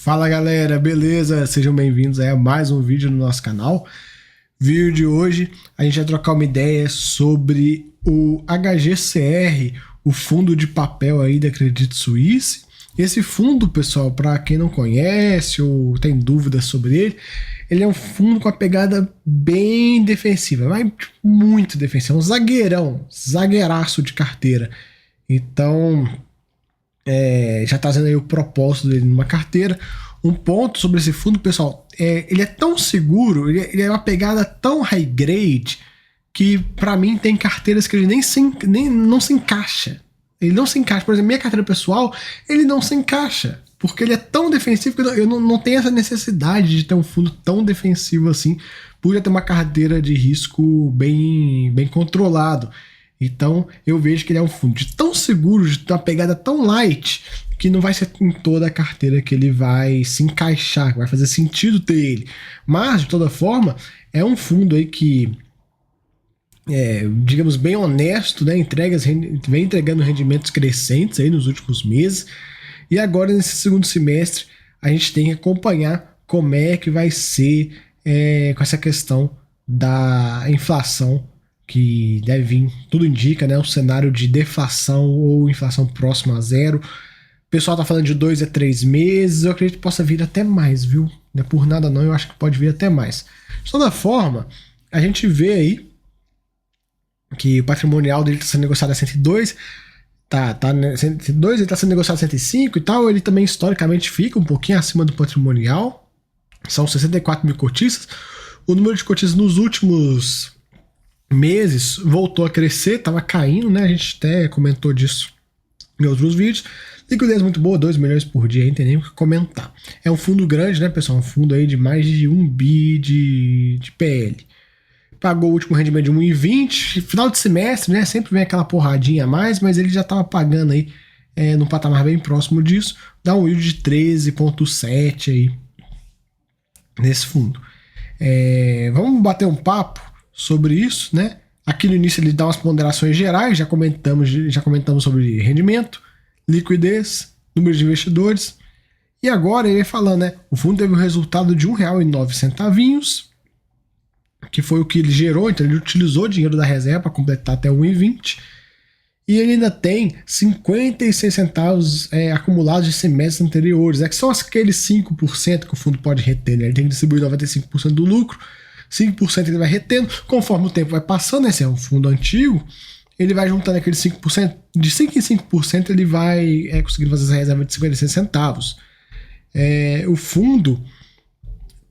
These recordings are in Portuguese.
Fala galera, beleza? Sejam bem-vindos a mais um vídeo no nosso canal. Vídeo de hoje a gente vai trocar uma ideia sobre o HGCR, o fundo de papel aí da Credit Suisse. Esse fundo, pessoal, para quem não conhece ou tem dúvidas sobre ele é um fundo com a pegada bem defensiva, mas muito defensiva, um zagueiraço de carteira. Então, já trazendo aí o propósito dele numa carteira. Um ponto sobre esse fundo, pessoal, ele é tão seguro, ele é uma pegada tão high grade, que para mim tem carteiras que ele não se encaixa. Ele não se encaixa. Por exemplo, minha carteira pessoal, ele não se encaixa, porque ele é tão defensivo que eu não tenho essa necessidade de ter um fundo tão defensivo assim, por já ter uma carteira de risco bem controlado. Então eu vejo que ele é um fundo tão seguro, de ter uma pegada tão light, que não vai ser em toda a carteira que ele vai se encaixar, que vai fazer sentido ter ele. Mas, de toda forma, é um fundo aí que, digamos, bem honesto, né? Vem entregando rendimentos crescentes aí nos últimos meses. E agora, nesse segundo semestre, a gente tem que acompanhar como é que vai ser com essa questão da inflação, que deve vir, tudo indica, né, um cenário de deflação ou inflação próxima a zero. O pessoal tá falando de 2 a 3 meses, eu acredito que possa vir até mais, viu? Não é por nada não, eu acho que pode vir até mais. De toda forma, a gente vê aí que o patrimonial dele está sendo negociado a 102, né, 102, ele está sendo negociado a 105 e tal, ele também historicamente fica um pouquinho acima do patrimonial, são 64 mil cotistas. O número de cotistas nos últimos meses voltou a crescer, estava caindo, né? A gente até comentou disso em outros vídeos. Liquidez muito boa, 2 milhões por dia, não tem nem o que comentar. É um fundo grande, né, pessoal? Um fundo aí de mais de 1 bi de PL. Pagou o último rendimento de 1,20. Final de semestre, né? Sempre vem aquela porradinha a mais, mas ele já estava pagando aí num patamar bem próximo disso. Dá um yield de 13,7 aí nesse fundo. Vamos bater um papo sobre isso, né? Aqui no início ele dá umas ponderações gerais, já comentamos sobre rendimento, liquidez, número de investidores. E agora ele falando, né? O fundo teve um resultado de R$1,09, que foi o que ele gerou, então ele utilizou o dinheiro da reserva para completar até 1,20. E ele ainda tem 56 centavos acumulados de semestres anteriores, que são aqueles 5% que o fundo pode reter, né? Ele tem que distribuir 95% do lucro, 5% ele vai retendo, conforme o tempo vai passando, esse é um fundo antigo, ele vai juntando aqueles 5%, de 5 em 5% ele vai conseguindo fazer essa reserva de 56 centavos. O fundo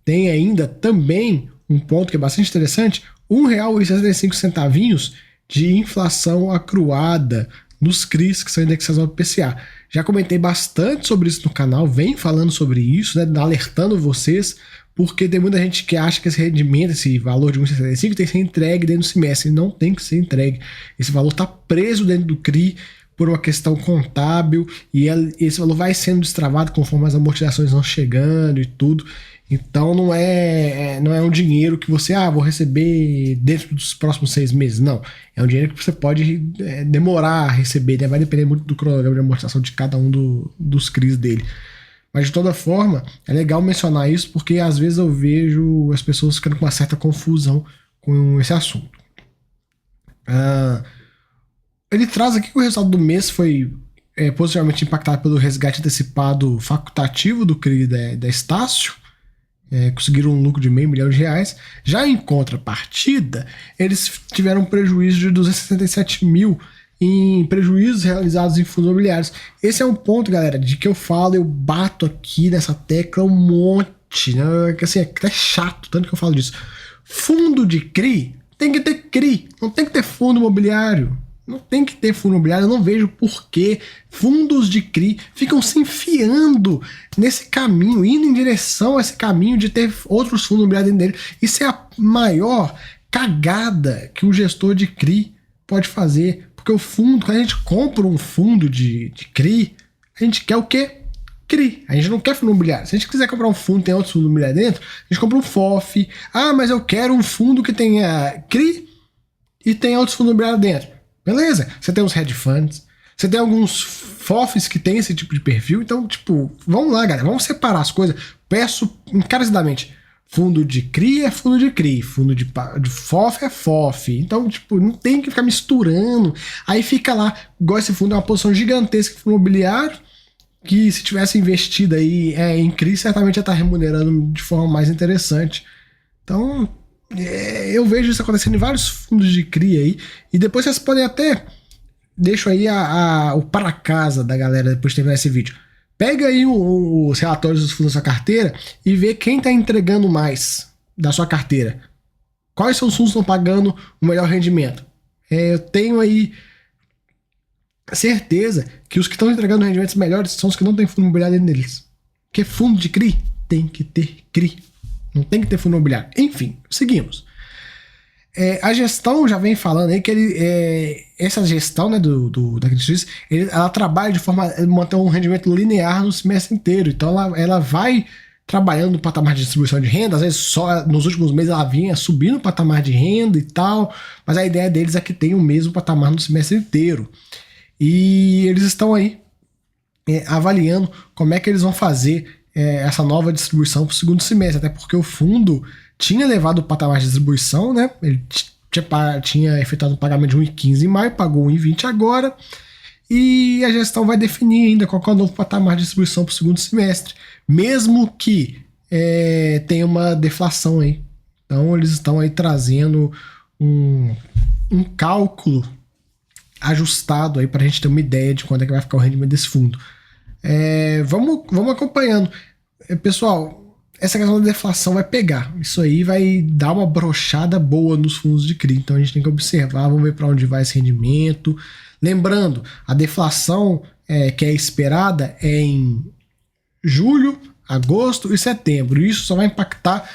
tem ainda também um ponto que é bastante interessante, R$1,65 de inflação acruada nos CRIs, que são indexados ao IPCA. Já comentei bastante sobre isso no canal, venho falando sobre isso, né, alertando vocês, porque tem muita gente que acha que esse rendimento, esse valor de 1,65 tem que ser entregue dentro do semestre. Ele não tem que ser entregue. Esse valor está preso dentro do CRI por uma questão contábil e esse valor vai sendo destravado conforme as amortizações vão chegando e tudo. Então não é um dinheiro que você vou receber dentro dos próximos 6 meses. Não. É um dinheiro que você pode demorar a receber, né? Vai depender muito do cronograma de amortização de cada um dos CRIs dele. Mas de toda forma, é legal mencionar isso porque às vezes eu vejo as pessoas ficando com uma certa confusão com esse assunto. Ele traz aqui que o resultado do mês foi positivamente impactado pelo resgate antecipado facultativo do CRI da Estácio. Conseguiram um lucro de R$500 milhões. Já em contrapartida, eles tiveram um prejuízo de 267 mil em prejuízos realizados em fundos imobiliários. Esse é um ponto, galera, de que eu bato aqui nessa tecla um monte, né? Que assim, é até chato, tanto que eu falo disso. Fundo de CRI tem que ter CRI, não tem que ter fundo imobiliário. Não tem que ter fundo imobiliário, eu não vejo por que fundos de CRI ficam se enfiando nesse caminho, indo em direção a esse caminho de ter outros fundos imobiliários dentro dele. Isso é a maior cagada que um gestor de CRI pode fazer. Porque o fundo, quando a gente compra um fundo de CRI, a gente quer o quê? CRI. A gente não quer fundo imobiliário. Se a gente quiser comprar um fundo e tem outros fundos imobiliários dentro, a gente compra um FOF. Mas eu quero um fundo que tenha CRI e tenha outros fundos imobiliários dentro. Beleza, você tem os hedge funds, Você tem alguns FOFs que tem esse tipo de perfil, então, tipo, vamos lá, galera, vamos separar as coisas. Peço encarecidamente, fundo de CRI é fundo de CRI, fundo de FOF é FOF. Então, tipo, não tem que ficar misturando. Aí fica lá, igual esse fundo é uma posição gigantesca de imobiliário, que se tivesse investido aí em CRI, certamente ia estar remunerando de forma mais interessante. Então, eu vejo isso acontecendo em vários fundos de CRI aí, e depois vocês podem até... Deixo aí o para casa da galera depois de terminar esse vídeo. Pega aí os relatórios dos fundos da sua carteira e vê quem está entregando mais da sua carteira. Quais são os fundos que estão pagando o melhor rendimento? Eu tenho aí certeza que os que estão entregando rendimentos melhores são os que não tem fundo imobiliário neles. Porque fundo de CRI tem que ter CRI. Não tem que ter fundo imobiliário. Enfim, seguimos. A gestão já vem falando aí que essa gestão, né, da Credit Suisse, ela trabalha de forma a manter um rendimento linear no semestre inteiro. Então ela vai trabalhando no patamar de distribuição de renda, às vezes só nos últimos meses ela vinha subindo o patamar de renda e tal, mas a ideia deles é que tenha o mesmo patamar no semestre inteiro. E eles estão aí avaliando como é que eles vão fazer essa nova distribuição para o segundo semestre, até porque o fundo tinha levado o patamar de distribuição, né? Ele tinha efetuado um pagamento de 1,15 em maio, pagou 1,20 agora, e a gestão vai definir ainda qual é o novo patamar de distribuição para o segundo semestre, mesmo que tenha uma deflação aí. Então eles estão aí trazendo um cálculo ajustado aí para a gente ter uma ideia de quando é que vai ficar o rendimento desse fundo. Vamos acompanhando. Pessoal, essa questão da deflação vai pegar. Isso aí vai dar uma brochada boa nos fundos de CRI. Então a gente tem que observar, vamos ver para onde vai esse rendimento. Lembrando, a deflação que é esperada é em julho, agosto e setembro. Isso só vai impactar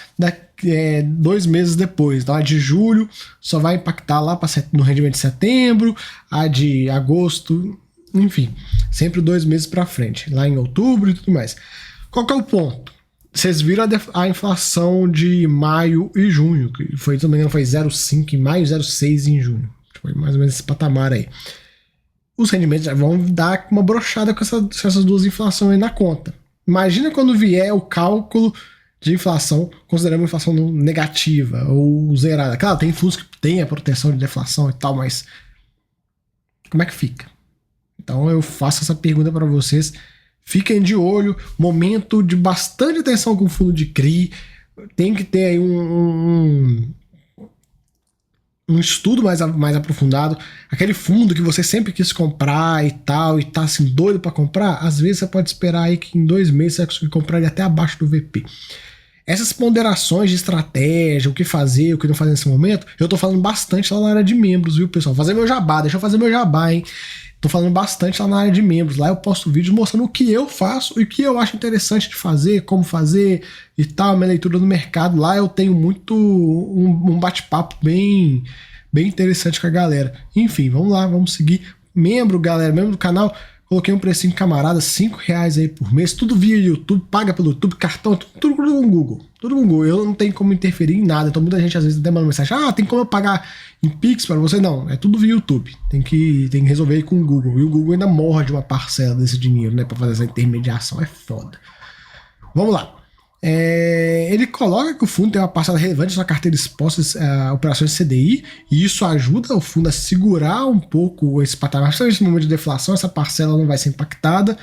2 meses depois. Então a de julho só vai impactar lá no rendimento de setembro, a de agosto, enfim, sempre 2 meses para frente, lá em outubro e tudo mais. Qual que é o ponto? Vocês viram a inflação de maio e junho, que foi, se não me engano, foi 0,5 em maio e 0,6 em junho. Foi mais ou menos esse patamar aí. Os rendimentos já vão dar uma brochada com essas duas inflações aí na conta. Imagina quando vier o cálculo de inflação, considerando uma inflação negativa ou zerada. Claro, tem fundos que tem a proteção de deflação e tal, mas como é que fica? Então eu faço essa pergunta para vocês. Fiquem de olho, momento de bastante atenção com o fundo de CRI. Tem que ter aí um estudo mais aprofundado. Aquele fundo que você sempre quis comprar e tal, e tá assim doido para comprar, às vezes você pode esperar aí que em 2 meses você vai conseguir comprar ele até abaixo do VP. Essas ponderações de estratégia, o que fazer, o que não fazer nesse momento, eu tô falando bastante lá na área de membros, viu, pessoal? Fazer meu jabá, deixa eu fazer meu jabá, hein? Tô falando bastante lá na área de membros. Lá eu posto vídeos mostrando o que eu faço e o que eu acho interessante de fazer, como fazer e tal, minha leitura do mercado. Lá eu tenho muito um bate-papo bem interessante com a galera. Enfim, vamos lá, vamos seguir. Membro, galera, membro do canal, coloquei um precinho camarada, R$5 aí por mês, tudo via YouTube, paga pelo YouTube, cartão, tudo com o Google. Tudo com o Google. Eu não tenho como interferir em nada. Então muita gente às vezes até manda mensagem: tem como eu pagar em Pix para você? Não, é tudo via YouTube. Tem que resolver aí com o Google. E o Google ainda morde uma parcela desse dinheiro, né, para fazer essa intermediação. É foda. Vamos lá. Ele coloca que o fundo tem uma parcela relevante na sua carteira exposta a operações CDI, e isso ajuda o fundo a segurar um pouco esse patamar. Nesse momento de deflação, essa parcela não vai ser impactada.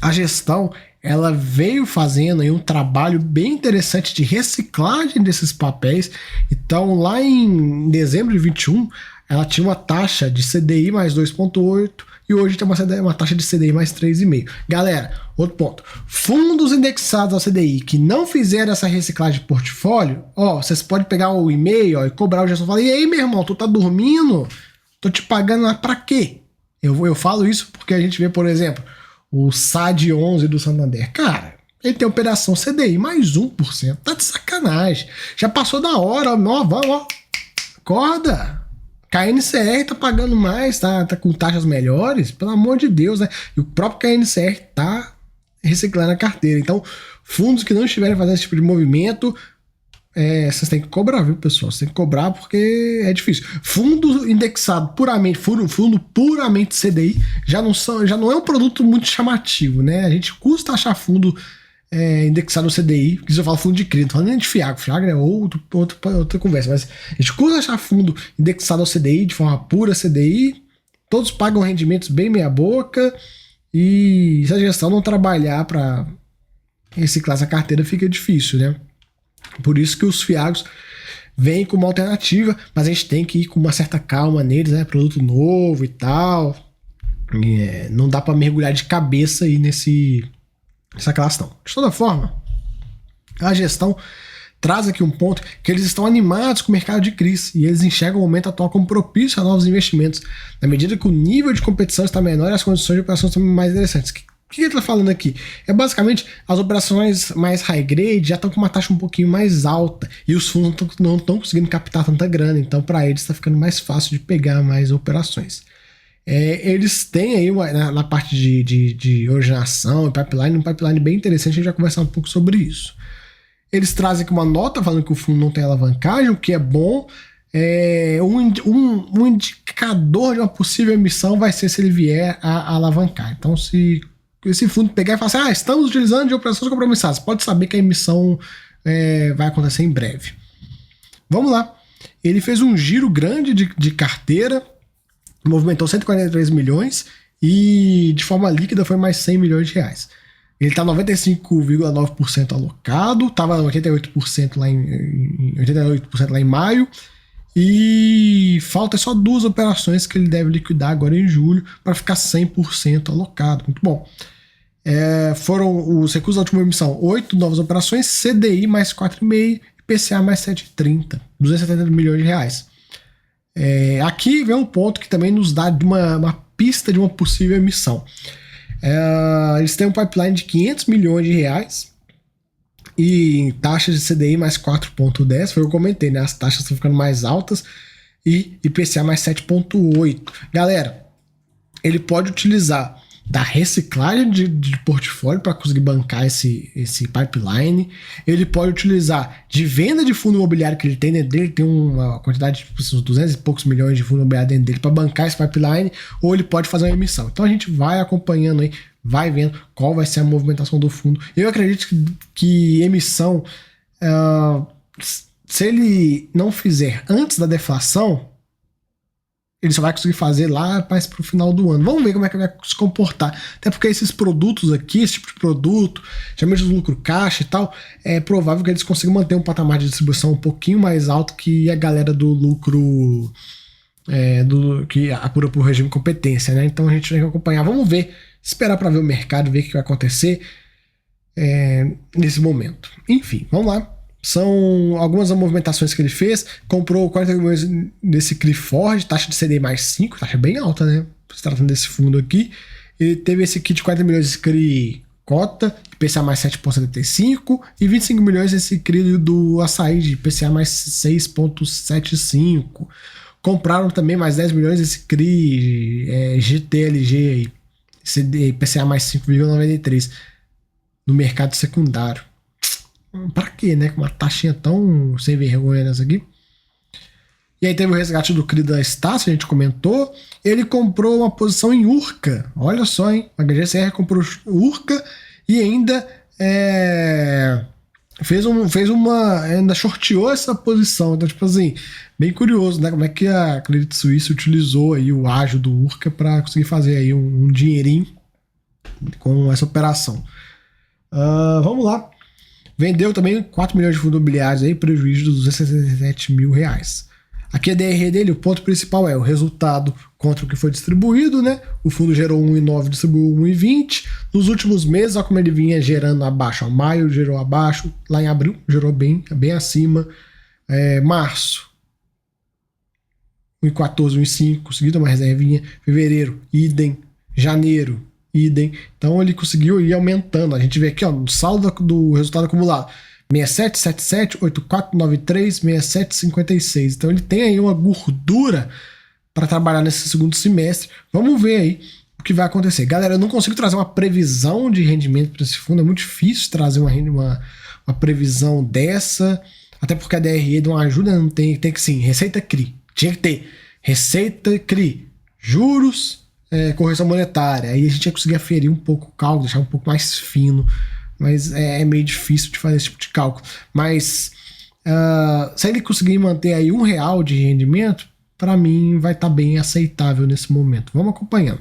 A gestão, ela veio fazendo aí um trabalho bem interessante de reciclagem desses papéis. Então, lá em dezembro de 21, ela tinha uma taxa de CDI mais 2,8 e hoje tem uma taxa de CDI mais 3,5. Galera, outro ponto. Fundos indexados ao CDI que não fizeram essa reciclagem de portfólio, vocês podem pegar o e-mail e cobrar o gestor e falar: e aí, meu irmão, tu tá dormindo? Tô te pagando lá pra quê? Eu falo isso porque a gente vê, por exemplo, o SAD 11 do Santander. Cara, ele tem operação CDI mais 1%. Tá de sacanagem. Já passou da hora. Vamos, acorda. KNCR tá pagando mais, tá com taxas melhores. Pelo amor de Deus, né? E o próprio KNCR tá reciclando a carteira. Então, fundos que não estiverem fazendo esse tipo de movimento, vocês têm que cobrar, viu, pessoal? Vocês têm que cobrar porque é difícil. Fundo indexado puramente, fundo puramente CDI, já não é um produto muito chamativo, né? A gente custa achar fundo indexado no CDI, porque se eu falo fundo de CRI, não tô falando nem de Fiagro é outra conversa, mas a gente custa achar fundo indexado ao CDI, de forma pura CDI, todos pagam rendimentos bem meia boca, e se a gestão não trabalhar para reciclar essa carteira, fica difícil, né? Por isso que os fiagos vêm com uma alternativa, mas a gente tem que ir com uma certa calma neles, né? Produto novo e tal. Não dá para mergulhar de cabeça aí nessa classe, não. De toda forma, a gestão traz aqui um ponto que eles estão animados com o mercado de CRIs e eles enxergam o momento atual como propício a novos investimentos, na medida que o nível de competição está menor e as condições de operação estão mais interessantes. O que ele está falando aqui? É basicamente as operações mais high grade já estão com uma taxa um pouquinho mais alta e os fundos não estão conseguindo captar tanta grana, então para eles está ficando mais fácil de pegar mais operações. Eles têm aí na parte de originação e pipeline, um pipeline bem interessante, a gente vai conversar um pouco sobre isso. Eles trazem aqui uma nota falando que o fundo não tem alavancagem, o que é bom. Um indicador de uma possível emissão vai ser se ele vier a alavancar. Então, se esse fundo pegar e falar assim, estamos utilizando de operações compromissadas, pode saber que a emissão vai acontecer em breve. Vamos lá. Ele fez um giro grande de carteira, movimentou 143 milhões e de forma líquida foi mais 100 milhões de reais. Ele está 95,9% alocado, estava 88% lá em 88% lá em maio, e falta só 2 operações que ele deve liquidar agora em julho para ficar 100% alocado. Muito bom. Foram os recursos da última emissão, 8 novas operações, CDI mais 4,5, IPCA mais 7,30, 270 milhões de reais. Aqui vem um ponto que também nos dá uma pista de uma possível emissão. Eles têm um pipeline de 500 milhões de reais e taxas de CDI mais 4,10, foi o que eu comentei, né? As taxas estão ficando mais altas e IPCA mais 7,8. Galera, ele pode utilizar da reciclagem de portfólio para conseguir bancar esse pipeline. Ele pode utilizar de venda de fundo imobiliário que ele tem dentro dele, tem uma quantidade de uns 200 e poucos milhões de fundo imobiliário dentro dele para bancar esse pipeline, ou ele pode fazer uma emissão. Então a gente vai acompanhando aí, vai vendo qual vai ser a movimentação do fundo. Eu acredito que emissão, se ele não fizer antes da deflação, ele só vai conseguir fazer lá mais pro final do ano. Vamos ver como é que vai se comportar. Até porque esses produtos aqui, esse tipo de produto, geralmente os lucro caixa e tal, é provável que eles consigam manter um patamar de distribuição um pouquinho mais alto que a galera do lucro que apura por regime de competência, né? Então a gente tem que acompanhar. Vamos ver, esperar para ver o mercado, ver o que vai acontecer nesse momento. Enfim, vamos lá. São algumas das movimentações que ele fez. Comprou 40 milhões desse CRI Ford, taxa de CDI mais 5, taxa bem alta, né? Se tratando desse fundo aqui. Ele teve esse kit de 40 milhões desse CRI Cota, IPCA mais 7,75, e 25 milhões desse CRI do Açaí, de IPCA mais 6,75. Compraram também mais 10 milhões desse CRI GTLG, IPCA mais 5,93 no mercado secundário. Pra quê, né? Com uma taxinha tão sem vergonha nessa aqui. E aí teve o resgate do CRI da Estácio, a gente comentou. Ele comprou uma posição em Urca. Olha só, hein? A HGCR comprou Urca e ainda ainda shorteou essa posição. Então, tipo assim, bem curioso, né? Como é que a Credit Suisse utilizou aí o ágio do Urca para conseguir fazer aí um dinheirinho com essa operação. Vamos lá. Vendeu também 4 milhões de fundos imobiliários aí, prejuízo de 267 mil reais. Aqui a DR dele, o ponto principal é o resultado contra o que foi distribuído, né? O fundo gerou 1,9, distribuiu 1,20. Nos últimos meses, olha como ele vinha gerando abaixo. Maio gerou abaixo, lá em abril gerou bem acima. Março, 1,14, 1,5, conseguiu uma reservinha. Fevereiro, idem. Janeiro, idem. Então ele conseguiu ir aumentando. A gente vê aqui, ó, no saldo do resultado acumulado, 6777, 8493, 6756. Então ele tem aí uma gordura para trabalhar nesse segundo semestre. Vamos ver aí o que vai acontecer. Galera, eu não consigo trazer uma previsão de rendimento para esse fundo. É muito difícil trazer uma previsão dessa. até porque a DRE não ajuda, não tem que sim, receita CRI, tinha que ter receita CRI, juros, correção monetária, aí a gente ia conseguir aferir um pouco o cálculo, deixar um pouco mais fino, mas é meio difícil de fazer esse tipo de cálculo. Mas se ele conseguir manter aí R$ 1 de rendimento, para mim vai estar bem aceitável nesse momento. Vamos acompanhando.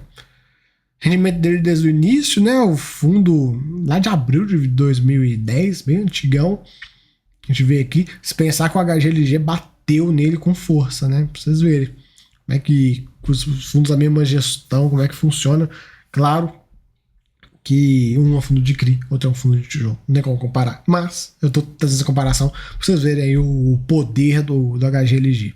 Rendimento dele desde o início, né? O fundo lá de abril de 2010, bem antigão. A gente vê aqui, se pensar que o HGLG bateu nele com força, né? Pra vocês verem como é que os fundos da mesma gestão, como é que funciona. Claro que um é um fundo de CRI, outro é um fundo de tijolo. Não tem como comparar. Mas eu tô trazendo essa comparação pra vocês verem aí o poder do HGLG.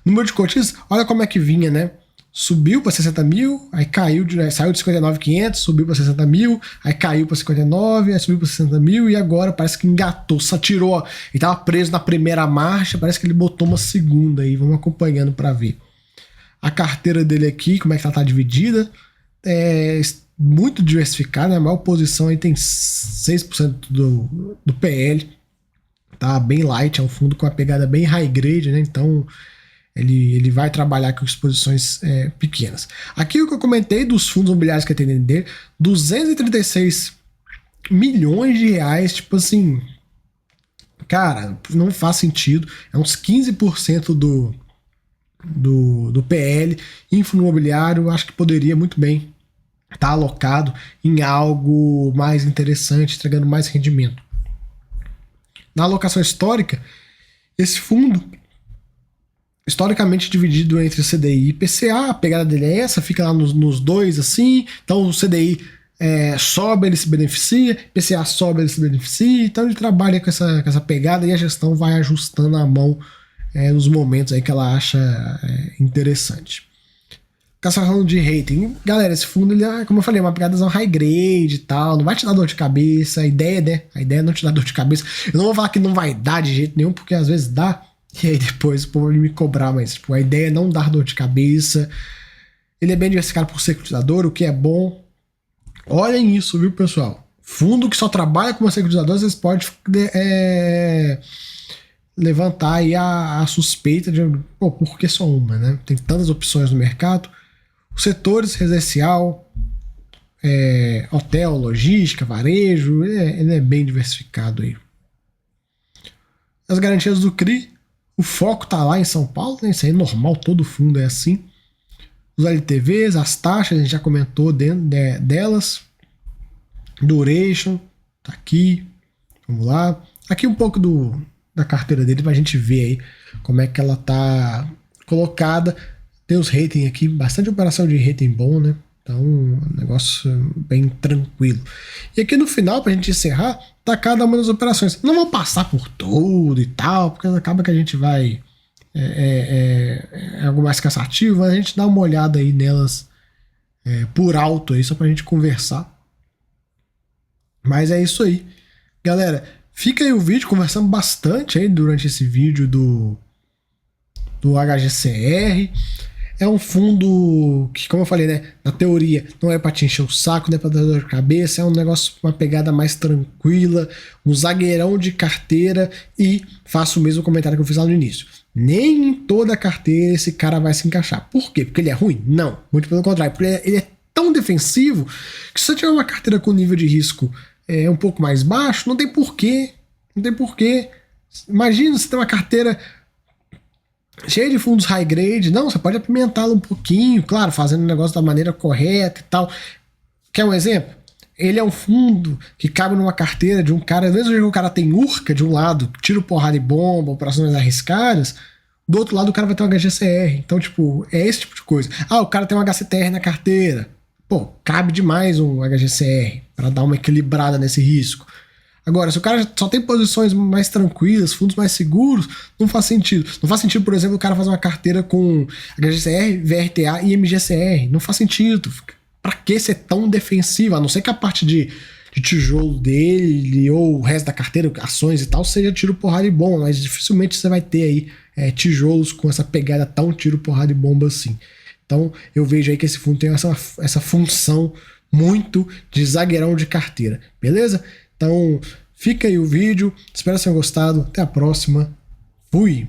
Número de cotistas, olha como é que vinha, né? Subiu para 60 mil, aí caiu, saiu de 59.500, subiu para 60 mil, aí caiu para 59, aí subiu para 60 mil e agora parece que engatou, satirou. Ele estava preso na primeira marcha, parece que ele botou uma segunda aí, vamos acompanhando para ver. A carteira dele aqui, como é que ela tá dividida, é muito diversificada, né? A maior posição aí tem 6% do PL, tá bem light, é um fundo com uma pegada bem high grade, né? Então ele vai trabalhar com exposições pequenas. Aqui o que eu comentei dos fundos imobiliários que tem dentro dele, 236 milhões de reais, tipo assim, cara, não faz sentido, é uns 15% do PL em fundo imobiliário, acho que poderia muito bem estar alocado em algo mais interessante, entregando mais rendimento. Na alocação histórica, esse fundo historicamente dividido entre CDI e IPCA, a pegada dele é essa, fica lá nos dois assim, então o CDI sobe, ele se beneficia, IPCA sobe, ele se beneficia, então ele trabalha com essa pegada e a gestão vai ajustando a mão nos momentos aí que ela acha interessante. Falando de rating, galera, esse fundo, ele, como eu falei, é uma pegada high grade e tal, não vai te dar dor de cabeça, a ideia, né? A ideia é não te dar dor de cabeça. Eu não vou falar que não vai dar de jeito nenhum, porque às vezes dá, e aí depois o povo vai me cobrar, mas tipo, a ideia é não dar dor de cabeça. Ele é bem diversificado por securitizador, o que é bom. Olhem isso, viu, pessoal? Fundo que só trabalha com uma securitizadora, vocês podem levantar aí a suspeita de, por que só uma, né? Tem tantas opções no mercado. Os setores residencial, hotel, logística, varejo, ele é bem diversificado aí. As garantias do CRI, o foco tá lá em São Paulo, né? Isso aí é normal, todo fundo é assim. Os LTVs, as taxas, a gente já comentou delas. Duration, tá aqui. Vamos lá. Aqui um pouco da carteira dele pra gente ver aí como é que ela tá colocada. Tem os ratings aqui, bastante operação de rating bom, né? Então, um negócio bem tranquilo. E aqui no final, pra gente encerrar, tá cada uma das operações. Não vou passar por tudo e tal, porque acaba que a gente vai... algo mais cansativo, mas a gente dá uma olhada aí nelas por alto aí, só pra gente conversar. Mas é isso aí. Galera, fica aí o vídeo, conversamos bastante aí durante esse vídeo do HGCR. É um fundo que, como eu falei, né, na teoria não é para te encher o saco, não é para dar dor de cabeça, é um negócio com uma pegada mais tranquila, um zagueirão de carteira, e faço o mesmo comentário que eu fiz lá no início. Nem em toda carteira esse cara vai se encaixar. Por quê? Porque ele é ruim? Não, muito pelo contrário, porque ele é tão defensivo que se você tiver uma carteira com nível de risco um pouco mais baixo, não tem porquê. Não tem porquê. Imagina você ter uma carteira cheia de fundos high grade, não, você pode apimentá-lo um pouquinho, claro, fazendo o negócio da maneira correta e tal. Quer um exemplo? Ele é um fundo que cabe numa carteira de um cara, às vezes o cara tem urca de um lado, tiro, porrada e bomba, operações arriscadas, do outro lado o cara vai ter um HGCR. Então, tipo, é esse tipo de coisa. Ah, o cara tem um HCTR na carteira. Pô, cabe demais um HGCR para dar uma equilibrada nesse risco. Agora, se o cara só tem posições mais tranquilas, fundos mais seguros, não faz sentido. Não faz sentido, por exemplo, o cara fazer uma carteira com HGCR, VRTA e MGCR. Não faz sentido. Pra que ser tão defensivo? A não ser que a parte de tijolo dele ou o resto da carteira, ações e tal, seja tiro, porrada e bomba. Mas dificilmente você vai ter aí tijolos com essa pegada tão tiro, porrada e bomba assim. Então, eu vejo aí que esse fundo tem essa função muito de zagueirão de carteira. Beleza? Então, Fica aí o vídeo, espero que tenham gostado. Até a próxima. Fui!